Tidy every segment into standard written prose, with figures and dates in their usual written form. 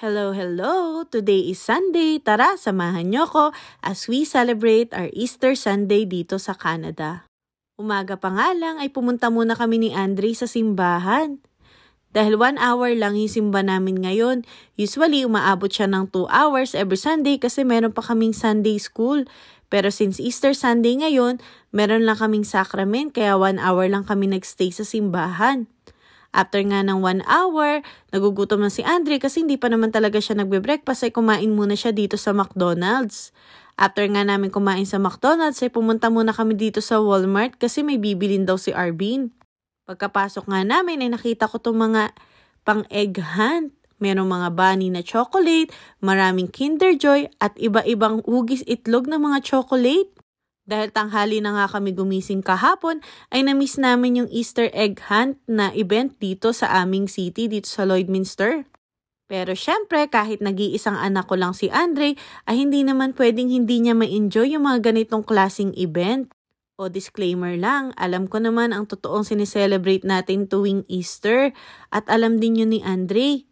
Hello, hello! Today is Sunday. Tara, samahan niyo ko as we celebrate our Easter Sunday dito sa Canada. Umaga pa nga lang ay pumunta muna kami ni Andre sa simbahan. Dahil 1 hour lang yung simba namin ngayon, usually umaabot siya ng 2 hours every Sunday kasi meron pa kaming Sunday school. Pero since Easter Sunday ngayon, meron lang kaming sacrament kaya 1 hour lang kami nagstay sa simbahan. After nga ng 1 hour, nagugutom na si Andre kasi hindi pa naman talaga siya nagbe-breakfast ay kumain muna siya dito sa McDonald's. After nga namin kumain sa McDonald's ay pumunta muna kami dito sa Walmart kasi may bibilin daw si Arvin. Pagkapasok nga namin ay nakita ko itong mga pang-egg hunt. Merong mga bunny na chocolate, maraming Kinder Joy at iba-ibang hugis itlog ng mga chocolate. Dahil tanghali na nga kami gumising kahapon, ay na-miss namin yung Easter egg hunt na event dito sa aming city, dito sa Lloydminster. Pero syempre, kahit nag-iisang anak ko lang si Andre, ay hindi naman pwedeng hindi niya ma-enjoy yung mga ganitong klaseng event. O disclaimer lang, alam ko naman ang totoong sineselebrate natin tuwing Easter at alam din yun ni Andre.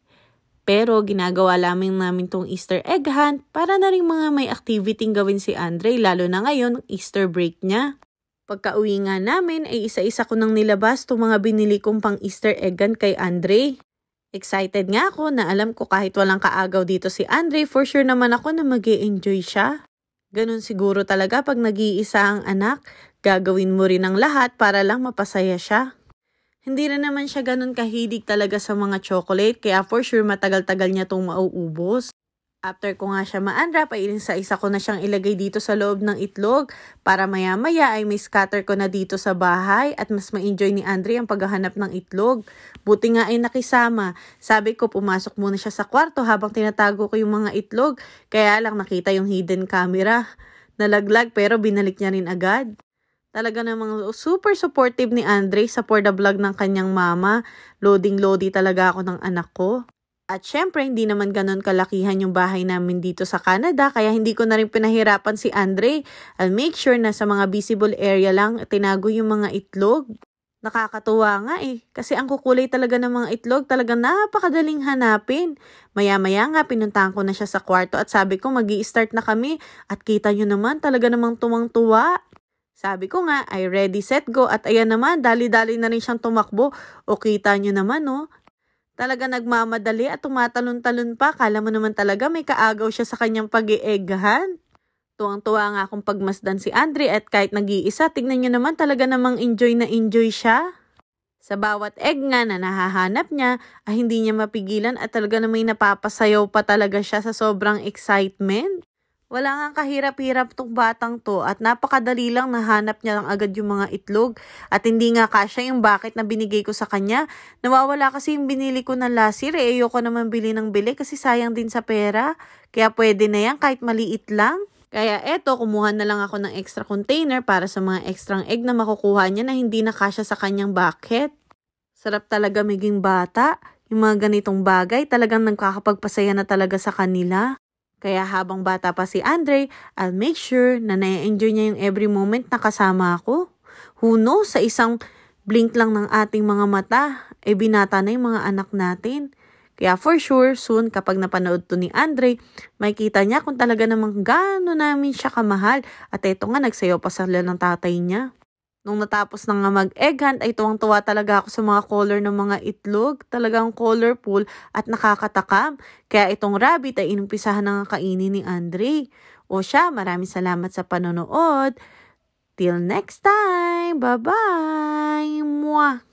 Pero ginagawa namin tong Easter egg hunt para na rin mga may activity gawin si Andre lalo na ngayon Easter break niya. Pagka-uwi nga namin ay isa-isa ko nang nilabas itong mga binili kong pang Easter egg hunt kay Andre. Excited nga ako na alam ko kahit walang kaagaw dito si Andre, for sure naman ako na mag-e-enjoy siya. Ganun siguro talaga pag nag-iisa ang anak, gagawin mo rin ang lahat para lang mapasaya siya. Hindi rin naman siya ganun kahilig talaga sa mga chocolate, kaya for sure matagal-tagal niya itong mauubos. After ko nga siya ma-unwrap, ay isa-isa ko na siyang ilagay dito sa loob ng itlog para maya-maya ay may scatter ko na dito sa bahay at mas ma-enjoy ni Andre ang paghahanap ng itlog. Buti nga ay nakisama. Sabi ko pumasok muna siya sa kwarto habang tinatago ko yung mga itlog, kaya lang nakita yung hidden camera. Nalaglag pero binalik niya rin agad. Talaga namang super supportive ni Andre sa for the vlog ng kanyang mama. Loading-loady talaga ako ng anak ko. At syempre, hindi naman ganun kalakihan yung bahay namin dito sa Canada, kaya hindi ko na rin pinahirapan si Andre. I'll make sure na sa mga visible area lang tinago yung mga itlog. Nakakatuwa nga kasi ang kukulay talaga ng mga itlog talagang napakadaling hanapin. Maya-maya nga pinuntahan ko na siya sa kwarto at sabi ko magi-start na kami at kita nyo naman talaga namang tuwang-tuwa. Sabi ko nga, ay ready, set, go. At ayan naman, dali-dali na rin siyang tumakbo. O kita nyo naman, no? Talaga nagmamadali at tumatalon-talon pa. Kala mo naman talaga may kaagaw siya sa kanyang pag-ieggahan. Tuwang-tuwa nga akong pagmasdan si Andre at kahit nag-iisa, tignan nyo naman talaga namang enjoy na enjoy siya. Sa bawat egg nga na nahahanap niya, ay hindi niya mapigilan at talaga na may napapasayaw pa talaga siya sa sobrang excitement. Wala nga kahirap-hirap tong batang to at napakadali lang nahanap niya lang agad yung mga itlog at hindi nga kasya yung bucket na binigay ko sa kanya. Nawawala kasi yung binili ko na last year ayoko naman bili ng bili kasi sayang din sa pera. Kaya pwede na yan kahit maliit lang. Kaya eto, kumuha na lang ako ng extra container para sa mga extra egg na makukuha niya na hindi na kasya sa kanyang bucket. Sarap talaga maging bata. Yung mga ganitong bagay talagang nagkakapagpasaya na talaga sa kanila. Kaya habang bata pa si Andre, I'll make sure na na-enjoy niya yung every moment na kasama ako. Who knows, sa isang blink lang ng ating mga mata, binata na yung mga anak natin. Kaya for sure, soon kapag napanood to ni Andre, makikita niya kung talaga namang gaano namin siya kamahal. At eto nga, nagsayaw pa sila ng tatay niya. Nung natapos na nga mag-egg hunt, ay tuwang-tuwa talaga ako sa mga color ng mga itlog. Talagang colorful at nakakatakam. Kaya itong rabbit ay inumpisahan na nga kainin ni Andre. O siya, maraming salamat sa panonood. Till next time. Bye-bye. Mwah!